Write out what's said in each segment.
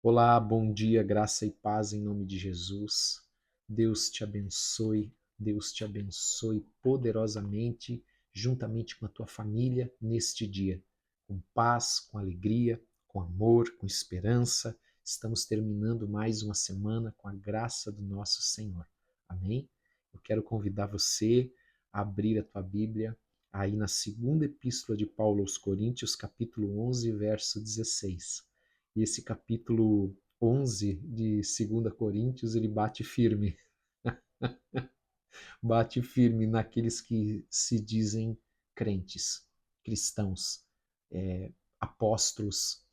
Olá, bom dia, graça e paz em nome de Jesus. Deus te abençoe poderosamente, juntamente com a tua família neste dia. Com paz, com alegria, com amor, com esperança. Estamos terminando mais uma semana com a graça do nosso Senhor. Amém? Eu quero convidar você a abrir a tua Bíblia aí na segunda epístola de Paulo aos Coríntios, capítulo 11, verso 16. E esse capítulo 11 de 2 Coríntios, ele bate firme naqueles que se dizem crentes, cristãos, apóstolos,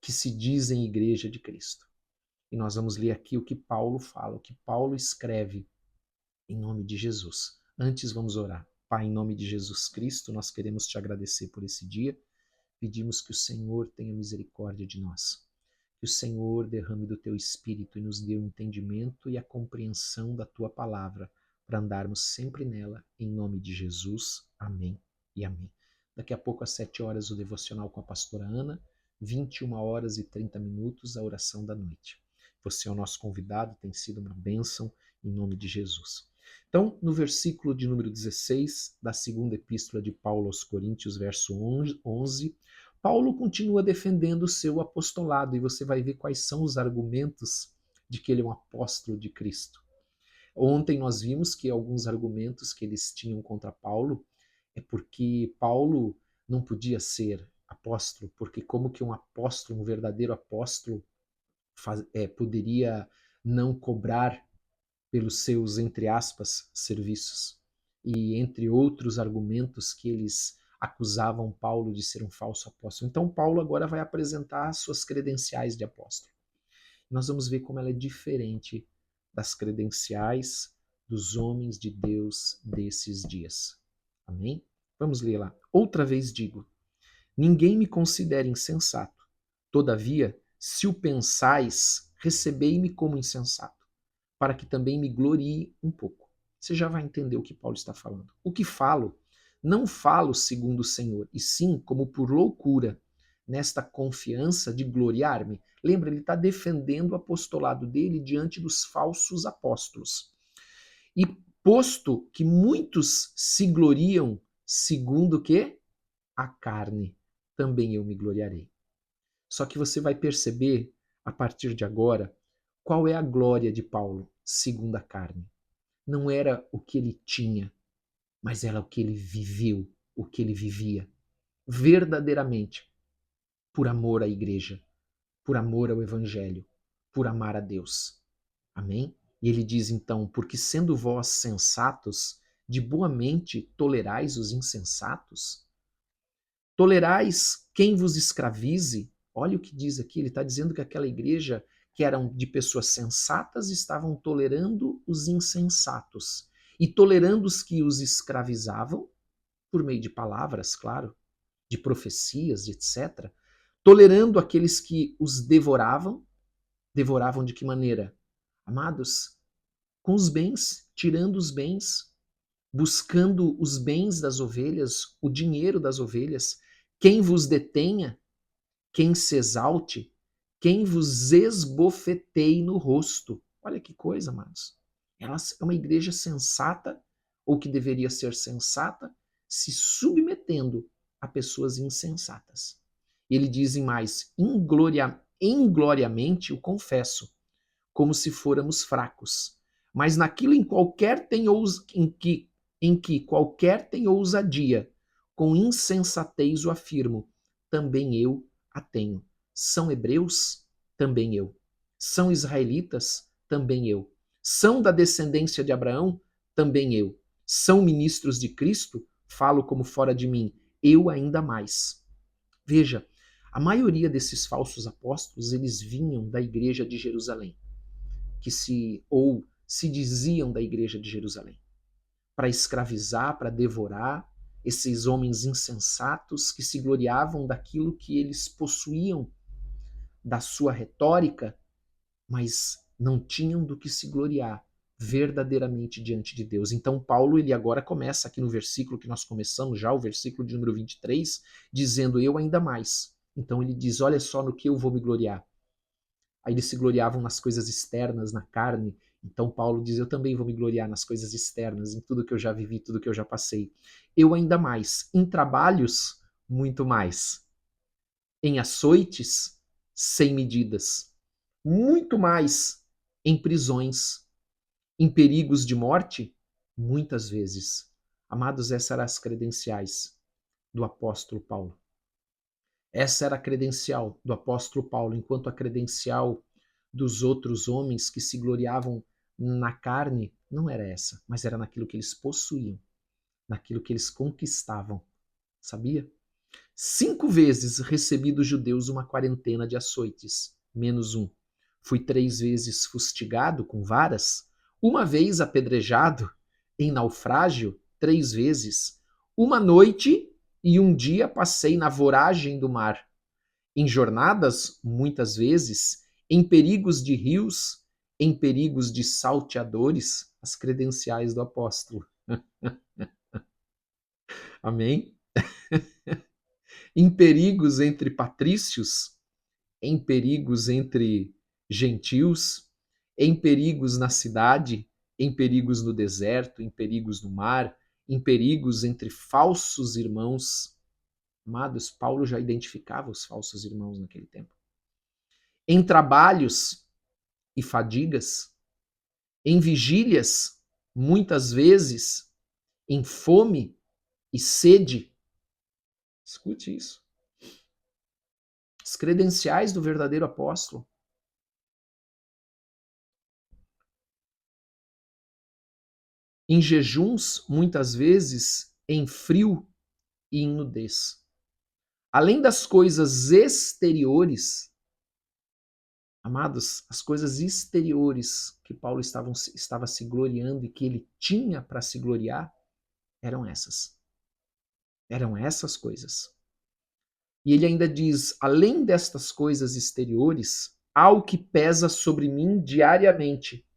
que se dizem igreja de Cristo. E nós vamos ler aqui o que Paulo fala, o que Paulo escreve em nome de Jesus. Antes vamos orar. Pai, em nome de Jesus Cristo, nós queremos te agradecer por esse dia. Pedimos que o Senhor tenha misericórdia de nós. Que o Senhor derrame do teu Espírito e nos dê o entendimento e a compreensão da tua palavra, para andarmos sempre nela, em nome de Jesus. Amém e amém. Daqui a pouco, às 7 horas, o devocional com a pastora Ana, 21 horas e 30 minutos, a oração da noite. Você é o nosso convidado, tem sido uma bênção, em nome de Jesus. Então, no versículo de número 16, da segunda epístola de Paulo aos Coríntios, verso 11, Paulo continua defendendo o seu apostolado e você vai ver quais são os argumentos de que ele é um apóstolo de Cristo. Ontem nós vimos que alguns argumentos que eles tinham contra Paulo é porque Paulo não podia ser apóstolo, porque como que um apóstolo, um verdadeiro apóstolo, poderia não cobrar pelos seus, entre aspas, serviços. E entre outros argumentos que eles acusavam Paulo de ser um falso apóstolo. Então Paulo agora vai apresentar suas credenciais de apóstolo. Nós vamos ver como ela é diferente das credenciais dos homens de Deus desses dias. Amém? Vamos ler lá. Outra vez digo, ninguém me considera insensato. Todavia, se o pensais, recebei-me como insensato, para que também me glorie um pouco. Você já vai entender o que Paulo está falando. O que falo, não falo segundo o Senhor, e sim como por loucura, nesta confiança de gloriar-me. Lembra, ele está defendendo o apostolado dele diante dos falsos apóstolos. E posto que muitos se gloriam segundo o quê? A carne, também eu me gloriarei. Só que você vai perceber, a partir de agora, qual é a glória de Paulo, segundo a carne. Não era o que ele tinha, mas era o que ele viveu, o que ele vivia, verdadeiramente, por amor à igreja, por amor ao evangelho, por amar a Deus. Amém? E ele diz então, porque sendo vós sensatos, de boa mente tolerais os insensatos? Tolerais quem vos escravize? Olha o que diz aqui, ele está dizendo que aquela igreja que eram de pessoas sensatas estavam tolerando os insensatos e tolerando os que os escravizavam, por meio de palavras, claro, de profecias, etc. Tolerando aqueles que os devoravam. Devoravam de que maneira? Amados, com os bens, tirando os bens, buscando os bens das ovelhas, o dinheiro das ovelhas. Quem vos detenha, quem se exalte, quem vos esbofeteie no rosto. Olha que coisa, amados. Ela é uma igreja sensata, ou que deveria ser sensata, se submetendo a pessoas insensatas. Ele diz em mais, ingloriamente o confesso, como se fôramos fracos. Mas naquilo em que qualquer tem ousadia, com insensatez o afirmo, também eu a tenho. São hebreus? Também eu. São israelitas? Também eu. São da descendência de Abraão? Também eu. São ministros de Cristo? Falo como fora de mim, eu ainda mais. Veja, a maioria desses falsos apóstolos, eles vinham da igreja de Jerusalém, se diziam da igreja de Jerusalém, para escravizar, para devorar esses homens insensatos que se gloriavam daquilo que eles possuíam, da sua retórica, mas não tinham do que se gloriar verdadeiramente diante de Deus. Então Paulo, ele agora começa aqui no versículo que nós começamos já, o versículo de número 23, dizendo, eu ainda mais. Então ele diz: olha só no que eu vou me gloriar. Aí eles se gloriavam nas coisas externas, na carne. Então Paulo diz: eu também vou me gloriar nas coisas externas, em tudo que eu já vivi, tudo que eu já passei. Eu ainda mais, em trabalhos, muito mais. Em açoites, sem medidas. Muito mais em prisões, em perigos de morte, muitas vezes. Amados, essas eram as credenciais do apóstolo Paulo. Essa era a credencial do apóstolo Paulo, enquanto a credencial dos outros homens que se gloriavam na carne não era essa, mas era naquilo que eles possuíam, naquilo que eles conquistavam. Sabia? 5 vezes recebi dos judeus uma quarentena de açoites, menos um. Fui 3 vezes fustigado com varas, uma vez apedrejado, em naufrágio, 3 vezes. Uma noite e um dia passei na voragem do mar, em jornadas, muitas vezes, em perigos de rios, em perigos de salteadores, as credenciais do apóstolo. Amém? Em perigos entre patrícios, em perigos entre gentios, em perigos na cidade, em perigos no deserto, em perigos no mar, em perigos entre falsos irmãos. Amados, Paulo já identificava os falsos irmãos naquele tempo. Em trabalhos e fadigas, em vigílias, muitas vezes, em fome e sede. Escute isso. As credenciais do verdadeiro apóstolo. Em jejuns, muitas vezes, em frio e em nudez. Além das coisas exteriores, amados, as coisas exteriores que Paulo estava se gloriando e que ele tinha para se gloriar, eram essas. Eram essas coisas. E ele ainda diz: além destas coisas exteriores, há o que pesa sobre mim diariamente,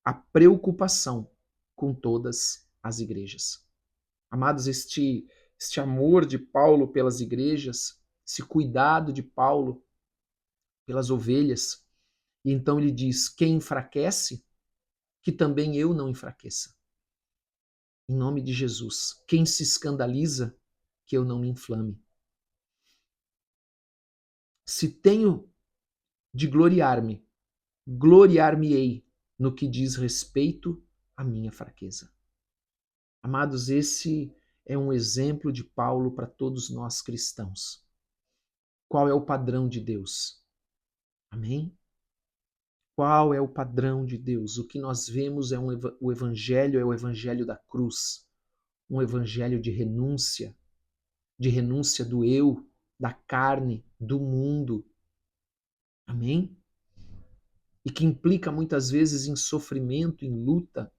a preocupação com todas as igrejas. Amados, este amor de Paulo pelas igrejas, esse cuidado de Paulo pelas ovelhas. E então ele diz: quem enfraquece, que também eu não enfraqueça. Em nome de Jesus. Quem se escandaliza, que eu não me inflame. Se tenho de gloriar-me, gloriar-me-ei no que diz respeito à minha fraqueza. Amados, esse é um exemplo de Paulo para todos nós cristãos. Qual é o padrão de Deus? Amém? Qual é o padrão de Deus? O que nós vemos é o evangelho é o evangelho da cruz, um evangelho de renúncia do eu, da carne, do mundo. Amém? E que implica muitas vezes em sofrimento, em luta.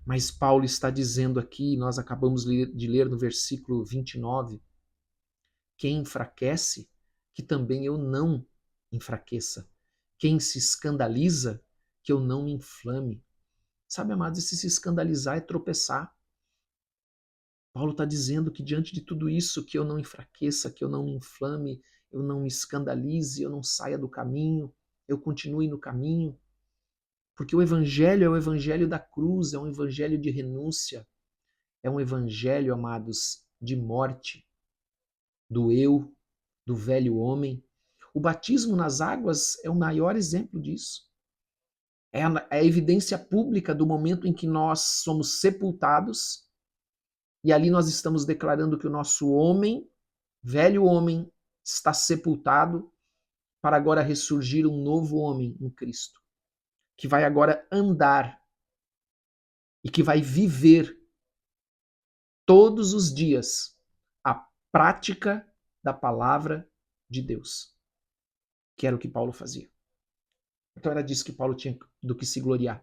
Mas Paulo está dizendo aqui, nós acabamos de ler no versículo 29, quem enfraquece, que também eu não enfraqueça. Quem se escandaliza, que eu não me inflame. Sabe, amados, esse se escandalizar é tropeçar. Paulo está dizendo que diante de tudo isso, que eu não enfraqueça, que eu não me inflame, eu não me escandalize, eu não saia do caminho, eu continue no caminho. Porque o evangelho é o evangelho da cruz, é um evangelho de renúncia, é um evangelho, amados, de morte, do eu, do velho homem. O batismo nas águas é o maior exemplo disso. É a evidência pública do momento em que nós somos sepultados e ali nós estamos declarando que o nosso homem, velho homem, está sepultado para agora ressurgir um novo homem em Cristo, que vai agora andar e que vai viver todos os dias a prática da palavra de Deus, que era o que Paulo fazia. Então era disso que Paulo tinha do que se gloriar,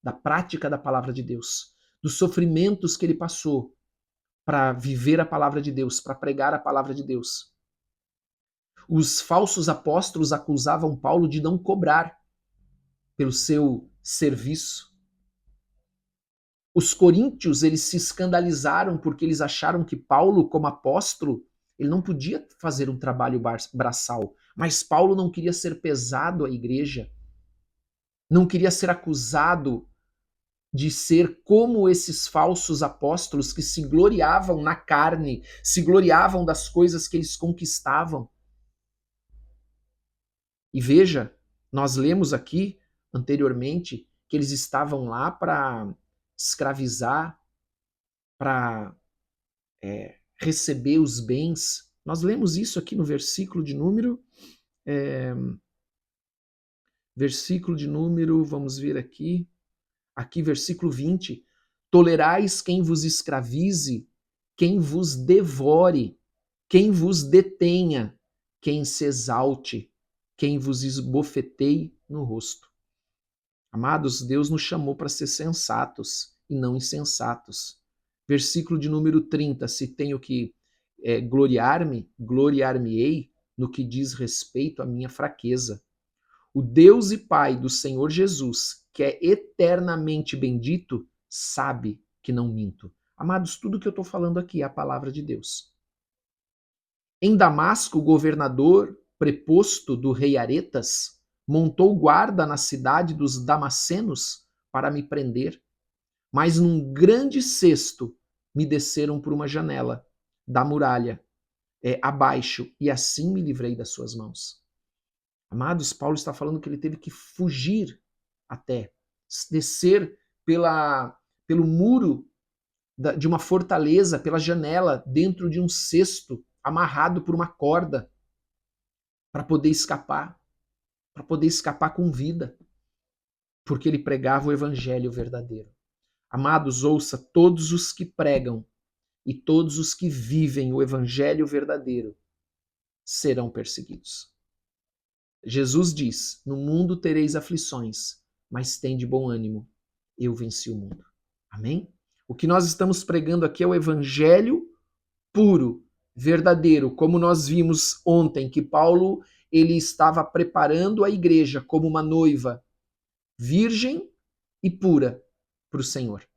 da prática da palavra de Deus, dos sofrimentos que ele passou para viver a palavra de Deus, para pregar a palavra de Deus. Os falsos apóstolos acusavam Paulo de não cobrar pelo seu serviço. Os coríntios, eles se escandalizaram porque eles acharam que Paulo, como apóstolo, Ele não podia fazer um trabalho braçal, mas Paulo não queria ser pesado à igreja, não queria ser acusado de ser como esses falsos apóstolos que se gloriavam na carne, se gloriavam das coisas que eles conquistavam. E veja, nós lemos aqui anteriormente que eles estavam lá para escravizar, para receber os bens. Nós lemos isso aqui no versículo de número. Versículo de número, vamos ver aqui. Aqui, versículo 20. Tolerais quem vos escravize, quem vos devore, quem vos detenha, quem se exalte, quem vos esbofeteie no rosto. Amados, Deus nos chamou para ser sensatos e não insensatos. Versículo de número 30, se tenho que gloriar-me, gloriar-me-ei no que diz respeito à minha fraqueza. O Deus e Pai do Senhor Jesus, que é eternamente bendito, sabe que não minto. Amados, tudo que eu estou falando aqui é a palavra de Deus. Em Damasco, o governador preposto do rei Aretas montou guarda na cidade dos Damascenos para me prender, mas num grande cesto me desceram por uma janela da muralha abaixo, e assim me livrei das suas mãos. Amados, Paulo está falando que ele teve que fugir até, descer pelo muro de uma fortaleza, pela janela, dentro de um cesto, amarrado por uma corda, para poder escapar com vida, porque ele pregava o evangelho verdadeiro. Amados, ouça, todos os que pregam e todos os que vivem o evangelho verdadeiro serão perseguidos. Jesus diz: no mundo tereis aflições, mas tende bom ânimo, eu venci o mundo. Amém? O que nós estamos pregando aqui é o evangelho puro, verdadeiro, como nós vimos ontem, que Paulo ele estava preparando a igreja como uma noiva virgem e pura para o Senhor.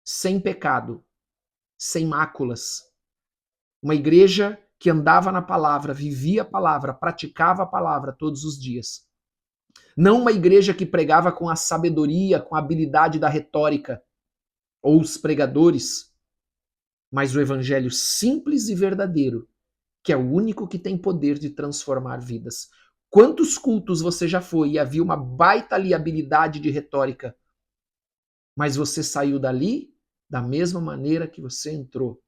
Sem pecado, sem máculas. Uma igreja que andava na palavra, vivia a palavra, praticava a palavra todos os dias. Não uma igreja que pregava com a sabedoria, com a habilidade da retórica, ou os pregadores, mas o evangelho simples e verdadeiro, que é o único que tem poder de transformar vidas. Quantos cultos você já foi e havia uma baita ali habilidade de retórica, mas você saiu dali da mesma maneira que você entrou,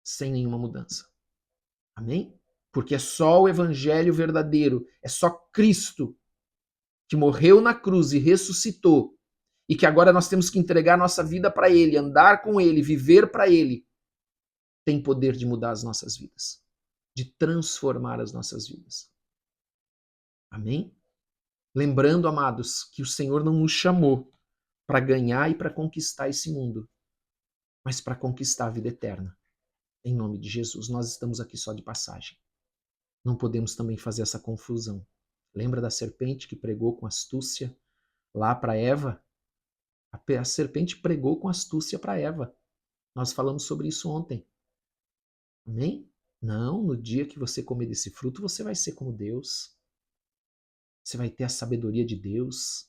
sem nenhuma mudança. Amém? Porque é só o evangelho verdadeiro, é só Cristo que morreu na cruz e ressuscitou, e que agora nós temos que entregar nossa vida para Ele, andar com Ele, viver para Ele, tem poder de mudar as nossas vidas, de transformar as nossas vidas. Amém? Lembrando, amados, que o Senhor não nos chamou para ganhar e para conquistar esse mundo, mas para conquistar a vida eterna. Em nome de Jesus, nós estamos aqui só de passagem. Não podemos também fazer essa confusão. Lembra da serpente que pregou com astúcia lá para Eva? A serpente pregou com astúcia para Eva. Nós falamos sobre isso ontem. Amém? Não, no dia que você comer desse fruto, você vai ser como Deus. Você vai ter a sabedoria de Deus.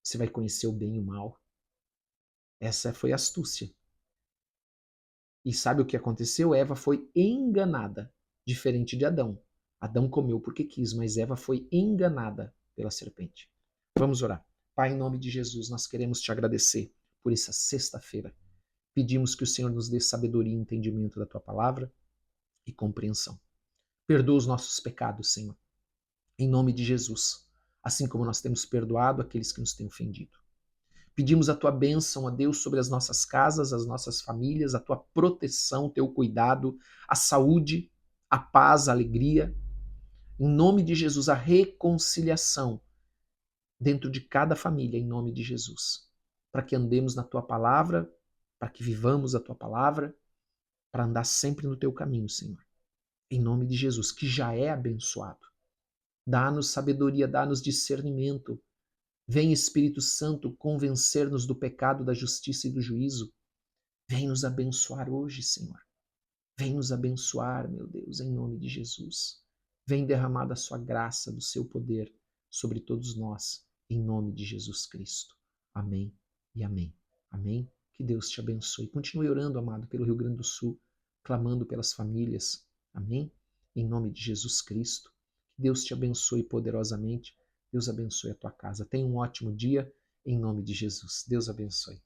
Você vai conhecer o bem e o mal. Essa foi a astúcia. E sabe o que aconteceu? Eva foi enganada, diferente de Adão. Adão comeu porque quis, mas Eva foi enganada pela serpente. Vamos orar. Pai, em nome de Jesus, nós queremos te agradecer por essa sexta-feira. Pedimos que o Senhor nos dê sabedoria e entendimento da tua palavra e compreensão. Perdoa os nossos pecados, Senhor, em nome de Jesus, assim como nós temos perdoado aqueles que nos têm ofendido. Pedimos a tua bênção, ó Deus, sobre as nossas casas, as nossas famílias, a tua proteção, o teu cuidado, a saúde, a paz, a alegria. Em nome de Jesus, a reconciliação dentro de cada família, em nome de Jesus. Para que andemos na tua palavra, para que vivamos a tua palavra, para andar sempre no teu caminho, Senhor. Em nome de Jesus, que já é abençoado. Dá-nos sabedoria, dá-nos discernimento. Vem, Espírito Santo, convencer-nos do pecado, da justiça e do juízo. Vem nos abençoar hoje, Senhor. Vem nos abençoar, meu Deus, em nome de Jesus. Vem derramar da sua graça, do seu poder sobre todos nós, em nome de Jesus Cristo. Amém e amém. Amém? Que Deus te abençoe. Continue orando, amado, pelo Rio Grande do Sul, clamando pelas famílias. Amém? Em nome de Jesus Cristo. Que Deus te abençoe poderosamente. Deus abençoe a tua casa. Tenha um ótimo dia, em nome de Jesus. Deus abençoe.